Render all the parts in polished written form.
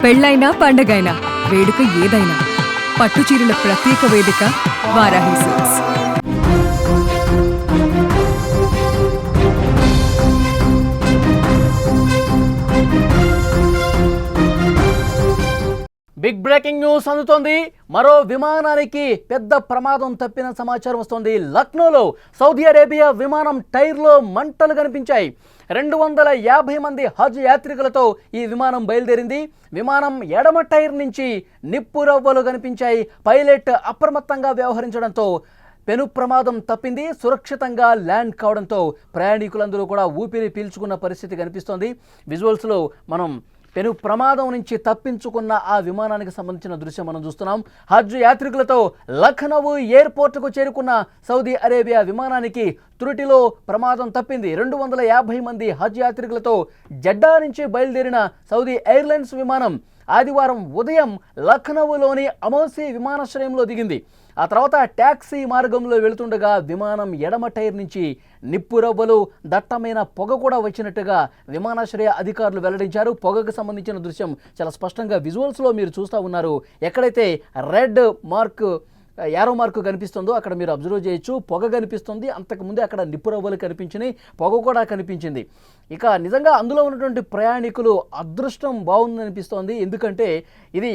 పెళ్ళైనా పండగైనా వేడుక ఏదైనా పట్టుచీరల ప్రత్యేక వేదిక Varahi silks. Big breaking news అందుతోంది. మరో విమానానికి పెద్ద ప్రమాదం తప్పిన సమాచారం వస్తోంది. లక్నోలో సౌదీ అరేబియా విమానం టైర్లో మంటలు కనిపించాయి. 250 మంది హజ్ యాత్రికులతో ఈ విమానం బయలుదేరింది. విమానం ఎడమ టైర్ నుంచి నిప్పు రవ్వలు కనిపించాయి. పైలట్ అప్రమత్తంగా వ్యవహరించడంతో పెను ప్రమాదం తప్పింది. సురక్షితంగా ల్యాండ్ కావడంతో ప్రయాణికులందరూ కూడా ఊపిరి పీల్చుకున్న పరిస్థితి కనిపిస్తోంది. విజువల్స్లో మనం పెను ప్రమాదం నుంచి తప్పించుకున్న ఆ విమానానికి సంబంధించిన దృశ్యం మనం చూస్తున్నాం. హజ్ యాత్రికులతో లఖనౌ ఎయిర్పోర్టుకు చేరుకున్న సౌదీ అరేబియా విమానానికి త్రుటిలో ప్రమాదం తప్పింది. 250 మంది హజ్ యాత్రికులతో జెడ్డా నుంచి బయలుదేరిన సౌదీ ఎయిర్లైన్స్ విమానం ఆదివారం ఉదయం లఖనౌలోని అమౌసీ విమానాశ్రయంలో దిగింది. ఆ తర్వాత ట్యాక్సీ మార్గంలో వెళుతుండగా విమానం ఎడమ టైర్ నుంచి నిప్పు రవ్వలు, దట్టమైన పొగ కూడా వచ్చినట్టుగా విమానాశ్రయ అధికారులు వెల్లడించారు. పొగకు సంబంధించిన దృశ్యం చాలా స్పష్టంగా విజువల్స్లో మీరు చూస్తూ ఉన్నారు. ఎక్కడైతే రెడ్ యారో మార్కు కనిపిస్తుందో అక్కడ మీరు అబ్జర్వ్ చేయొచ్చు. పొగ కనిపిస్తుంది. అంతకుముందే అక్కడ నిప్పు రవ్వలు కనిపించినాయి, పొగ కూడా కనిపించింది. ఇక నిజంగా అందులో ఉన్నటువంటి ప్రయాణికులు అదృష్టం బాగుందని అనిపిస్తోంది. ఎందుకంటే ఇది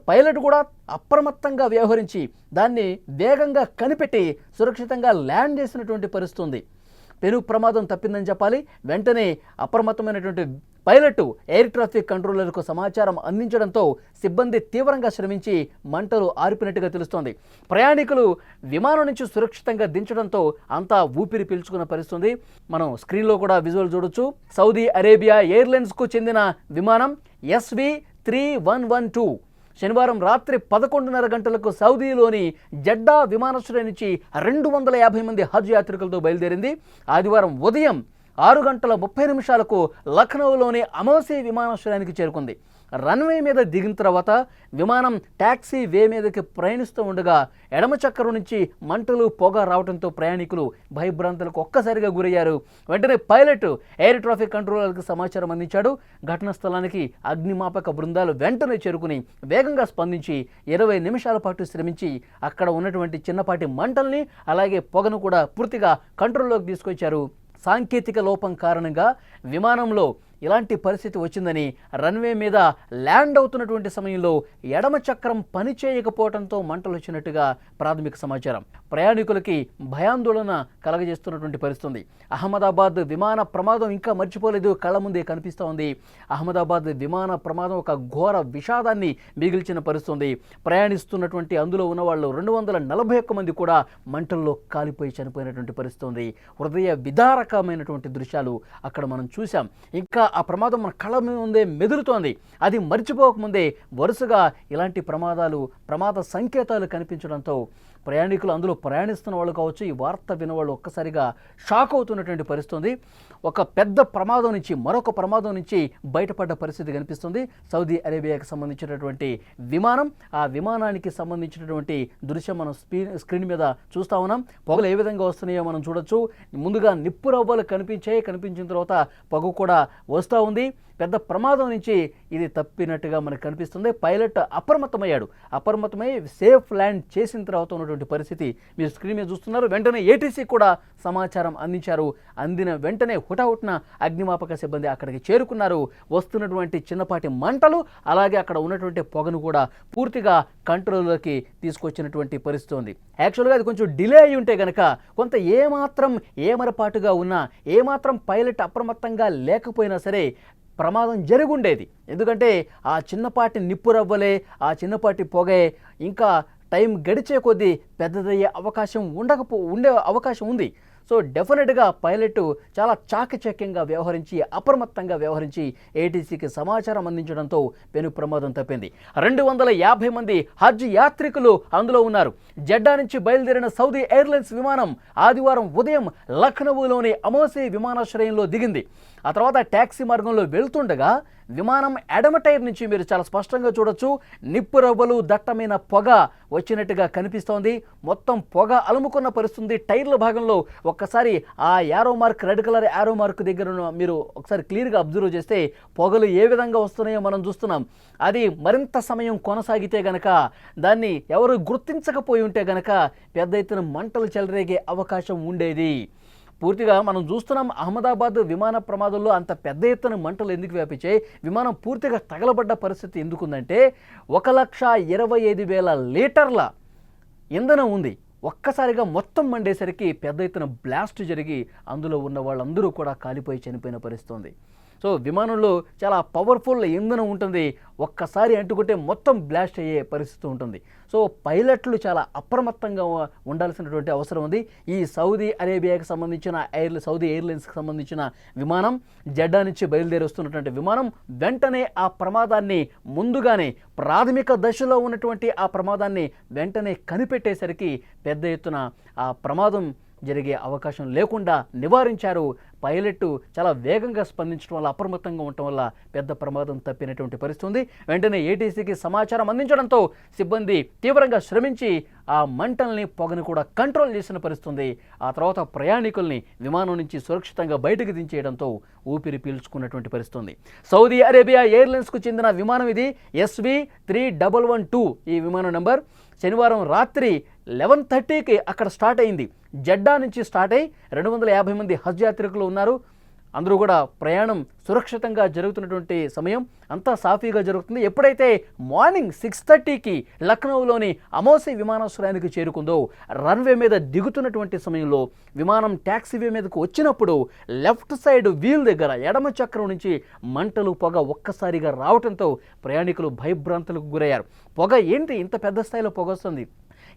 పైలట్ కూడా అప్రమత్తంగా వ్యవహరించి దాన్ని వేగంగా కనిపెట్టి సురక్షితంగా ల్యాండ్ చేసినటువంటి పరిస్థితి ఉంది. పెను ప్రమాదం తప్పిందని చెప్పాలి. వెంటనే అప్రమత్తమైనటువంటి పైలట్ ఎయిర్ ట్రాఫిక్ కంట్రోలర్కు సమాచారం అందించడంతో సిబ్బంది తీవ్రంగా శ్రమించి మంటలు ఆర్పినట్టుగా తెలుస్తోంది. ప్రయాణికులు విమానం నుంచి సురక్షితంగా దించడంతో అంతా ఊపిరి పీల్చుకున్న పరిస్థితి. మనం స్క్రీన్లో కూడా విజువల్ చూడొచ్చు. సౌదీ అరేబియా ఎయిర్లైన్స్కు చెందిన విమానం SV3112 శనివారం రాత్రి 11:30 గంటలకు సౌదీలోని జెడ్డా విమానాశ్రయం నుంచి 250 మంది హజ్ యాత్రికులతో బయలుదేరింది. ఆదివారం ఉదయం 6:30 లఖనౌలోని అమౌసీ విమానాశ్రయానికి చేరుకుంది. రన్వే మీద దిగిన తర్వాత విమానం ట్యాక్సీ వే మీదకి ప్రయాణిస్తూ ఉండగా ఎడమ చక్రం నుంచి మంటలు, పొగ రావడంతో ప్రయాణికులు భయభ్రాంతులకు ఒక్కసారిగా గురయ్యారు. వెంటనే పైలట్ ఎయిర్ ట్రాఫిక్ కంట్రోలర్కి సమాచారం అందించాడు. ఘటనా స్థలానికి అగ్నిమాపక బృందాలు వెంటనే చేరుకుని వేగంగా స్పందించి 20 నిమిషాల పాటు శ్రమించి అక్కడ ఉన్నటువంటి చిన్నపాటి మంటల్ని అలాగే పొగను కూడా పూర్తిగా కంట్రోల్లోకి తీసుకొచ్చారు. సాంకేతిక లోపం కారణంగా విమానంలో ఇలాంటి పరిస్థితి వచ్చిందని, రన్వే మీద ల్యాండ్ అవుతున్నటువంటి సమయంలో ఎడమ చక్రం పనిచేయకపోవడంతో మంటలు వచ్చినట్టుగా ప్రాథమిక సమాచారం. ప్రయాణికులకి భయాందోళన కలగజేస్తున్నటువంటి పరిస్థితి. అహ్మదాబాద్ విమాన ప్రమాదం ఇంకా మర్చిపోలేదు, కళ్ళ ముందే కనిపిస్తూ ఉంది. అహ్మదాబాద్ విమాన ప్రమాదం ఒక ఘోర విషాదాన్ని మిగిల్చిన పరిస్థితి. ప్రయాణిస్తున్నటువంటి అందులో ఉన్న వాళ్ళు 241 మంది కూడా మంటల్లో కాలిపోయి చనిపోయినటువంటి పరిస్థితి. హృదయ విదారకమైనటువంటి దృశ్యాలు అక్కడ మనం చూసాం. ఇంకా ఆ ప్రమాదం మన కళ్ళ ముందే మెదులుతోంది. అది మర్చిపోకముందే వరుసగా ఇలాంటి ప్రమాద సంకేతాలు కనిపించడంతో ప్రయాణికులు, అందులో ప్రయాణిస్తున్న వాళ్ళు కావచ్చు, ఈ వార్త వినవాళ్ళు ఒక్కసారిగా షాక్ అవుతున్నటువంటి పరిస్థితి. ఒక పెద్ద ప్రమాదం నుంచి మరొక ప్రమాదం నుంచి బయటపడ్డ పరిస్థితి కనిపిస్తుంది. సౌదీ అరేబియాకి సంబంధించినటువంటి విమానం, ఆ విమానానికి సంబంధించినటువంటి దృశ్యం మనం స్క్రీన్ మీద చూస్తూ ఉన్నాం. పొగలు ఏ విధంగా వస్తున్నాయో మనం చూడొచ్చు. ముందుగా నిప్పు రవ్వలు కనిపించిన తర్వాత పొగ కూడా వస్తూ ఉంది. పెద్ద ప్రమాదం నుంచి ఇది తప్పినట్టుగా మనకు కనిపిస్తుంది. పైలట్ అప్రమత్తమై సేఫ్ ల్యాండ్ చేసిన తర్వాత ఉన్నటువంటి పరిస్థితి మీరు స్క్రీన్ మీద చూస్తున్నారు. వెంటనే ఏటీసీ కూడా సమాచారం అందించారు. అందిన వెంటనే హుటాహుటిన అగ్నిమాపక సిబ్బంది అక్కడికి చేరుకున్నారు. వస్తున్నటువంటి చిన్నపాటి మంటలు అలాగే అక్కడ ఉన్నటువంటి పొగను కూడా పూర్తిగా కంట్రోల్లోకి తీసుకొచ్చినటువంటి పరిస్థితి ఉంది. యాక్చువల్గా అది కొంచెం డిలే అయి ఉంటే కనుక కొంత ఏమాత్రం ఏమరపాటుగా ఉన్నా, ఏమాత్రం పైలట్ అప్రమత్తంగా లేకపోయినా సరే ప్రమాదం జరుగుండేది. ఎందుకంటే ఆ చిన్నపాటి నిప్పు రవ్వలే, ఆ చిన్నపాటి పొగే ఇంకా టైం గడిచే కొద్దీ పెద్దదయ్యే ఉండే అవకాశం ఉంది. సో డెఫినెట్గా పైలట్ చాలా చాకచక్యంగా వ్యవహరించి, అప్రమత్తంగా వ్యవహరించి ఏటీసీకి సమాచారం అందించడంతో పెను ప్రమాదం తప్పింది. 250 మంది హజ్ యాత్రికులు అందులో ఉన్నారు. జెడ్డా నుంచి బయలుదేరిన సౌదీ ఎయిర్లైన్స్ విమానం ఆదివారం ఉదయం లఖనౌలోని అమౌసీ విమానాశ్రయంలో దిగింది. ఆ తర్వాత ట్యాక్సీ మార్గంలో వెళ్తుండగా విమానం ఎడమ టైర్ నుంచి మీరు చాలా స్పష్టంగా చూడొచ్చు, నిప్పు రవ్వలు దట్టమైన పొగ వచ్చినట్టుగా కనిపిస్తోంది. మొత్తం పొగ అలుముకున్న పరిస్థితుంది. టైర్ల భాగంలో ఒక్కసారి ఆ arrow mark, red colour arrow mark దగ్గర మీరు ఒకసారి క్లియర్గా అబ్జర్వ్ చేస్తే పొగలు ఏ విధంగా వస్తున్నాయో మనం చూస్తున్నాం. అది మరింత సమయం కొనసాగితే గనక, దాన్ని ఎవరు గుర్తించకపోయి ఉంటే గనక పెద్ద ఎత్తున మంటలు చెలరేగే అవకాశం ఉండేది. పూర్తిగా మనం చూస్తున్నాం అహ్మదాబాద్ విమాన ప్రమాదంలో అంత పెద్ద ఎత్తున మంటలు ఎందుకు వ్యాపించాయి, విమానం పూర్తిగా తగలబడ్డ పరిస్థితి ఎందుకుందంటే 1,25,000 లీటర్ల ఇంధనం ఉంది. ఒక్కసారిగా మొత్తం మండేసరికి పెద్ద ఎత్తున బ్లాస్ట్ జరిగి అందులో ఉన్న వాళ్ళందరూ కూడా కాలిపోయి చనిపోయిన పరిస్థితి ఉంది. సో విమానంలో చాలా పవర్ఫుల్ ఇంధనం ఉంటుంది, ఒక్కసారి అంటుకుంటే మొత్తం బ్లాస్ట్ అయ్యే పరిస్థితి ఉంటుంది. సో పైలట్లు చాలా అప్రమత్తంగా ఉండాల్సినటువంటి అవసరం ఉంది. ఈ సౌదీ అరేబియాకి సంబంధించిన సౌదీ ఎయిర్లైన్స్కి సంబంధించిన విమానం జెడ్డా నుంచి బయలుదేరి వస్తున్నటువంటి విమానం వెంటనే ఆ ప్రమాదాన్ని ముందుగానే ప్రాథమిక దశలో ఉన్నటువంటి ఆ ప్రమాదాన్ని వెంటనే కనిపెట్టేసరికి పెద్ద ఎత్తున ఆ ప్రమాదం జరిగే అవకాశం లేకుండా నివారించారు. పైలట్ చాలా వేగంగా స్పందించడం వల్ల, అప్రమత్తంగా ఉండటం వల్ల పెద్ద ప్రమాదం తప్పినటువంటి పరిస్థితి ఉంది. వెంటనే ఏటీసీకి సమాచారం అందించడంతో సిబ్బంది తీవ్రంగా శ్రమించి ఆ మంటల్ని, పొగని కూడా కంట్రోల్ చేసిన పరిస్థితి ఉంది. ఆ తర్వాత ప్రయాణికుల్ని విమానం నుంచి సురక్షితంగా బయటకు దించేయడంతో ఊపిరి పీల్చుకున్నటువంటి పరిస్థితి ఉంది. సౌదీ అరేబియా ఎయిర్లైన్స్కు చెందిన విమానం ఇది. SV3112 ఈ విమానం నెంబర్. శనివారం రాత్రి 11:30కి అక్కడ స్టార్ట్ అయింది. జెడ్డా నుంచి స్టార్ట్ అయ్యి 250 మంది హజ్ యాత్రికులు ఉన్నారు. అందరూ కూడా ప్రయాణం సురక్షితంగా జరుగుతున్నటువంటి సమయం, అంతా సాఫీగా జరుగుతుంది. ఎప్పుడైతే మార్నింగ్ 6:30కి లక్నోలోని అమోసి విమానాశ్రయానికి చేరుకుందో, రన్వే మీద దిగుతున్నటువంటి సమయంలో విమానం ట్యాక్సీవే మీదకు వచ్చినప్పుడు లెఫ్ట్ సైడ్ వీల్ దగ్గర ఎడమ చక్రం నుంచి మంటలు, పొగ ఒక్కసారిగా రావడంతో ప్రయాణికులు భయభ్రాంతులకు గురయ్యారు. పొగ ఏంటి, ఇంత పెద్ద స్థాయిలో పొగ వస్తుంది,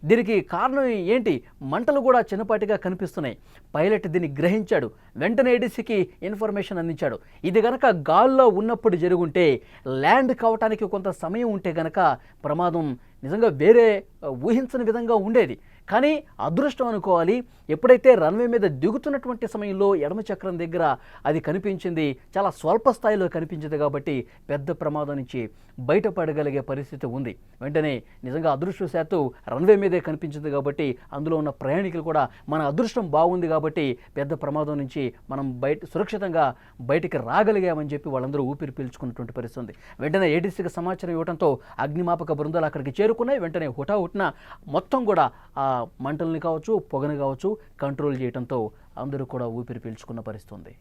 దీనికి కారణం ఏంటి, మంటలు కూడా చిన్నపాటిగా కనిపిస్తున్నాయి. పైలట్ దీన్ని గ్రహించాడు, వెంటనే ఏడీసీకి ఇన్ఫర్మేషన్ అందించాడు. ఇది కనుక గాల్లో ఉన్నప్పుడు జరుగుంటే, ల్యాండ్ కావటానికి కొంత సమయం ఉంటే కనుక ప్రమాదం నిజంగా వేరే ఊహించని విధంగా ఉండేది. కానీ అదృష్టం అనుకోవాలి, ఎప్పుడైతే రన్వే మీద దిగుతున్నటువంటి సమయంలో ఎడమ చక్రం దగ్గర అది కనిపించింది, చాలా స్వల్ప స్థాయిలో కనిపించింది కాబట్టి పెద్ద ప్రమాదం నుంచి బయటపడగలిగే పరిస్థితి ఉంది. వెంటనే నిజంగా అదృష్టవశాత్తు రన్వే మీదే కనిపించింది కాబట్టి అందులో ఉన్న ప్రయాణికులు కూడా మన అదృష్టం బాగుంది కాబట్టి పెద్ద ప్రమాదం నుంచి మనం సురక్షితంగా బయటికి రాగలిగామని చెప్పి వాళ్ళందరూ ఊపిరి పీల్చుకున్నటువంటి పరిస్థితి ఉంది. వెంటనే ఏటీసీకి సమాచారం ఇవ్వడంతో అగ్నిమాపక బృందాలు అక్కడికి చేరుకున్నాయి. వెంటనే హుటాహుటిన మొత్తం కూడా ఆ మంటల్ని కావచ్చు, పొగని కావచ్చు కంట్రోల్ చేయడంతో అందరూ కూడా ఊపిరి పీల్చుకున్న పరిస్థితి ఉంది.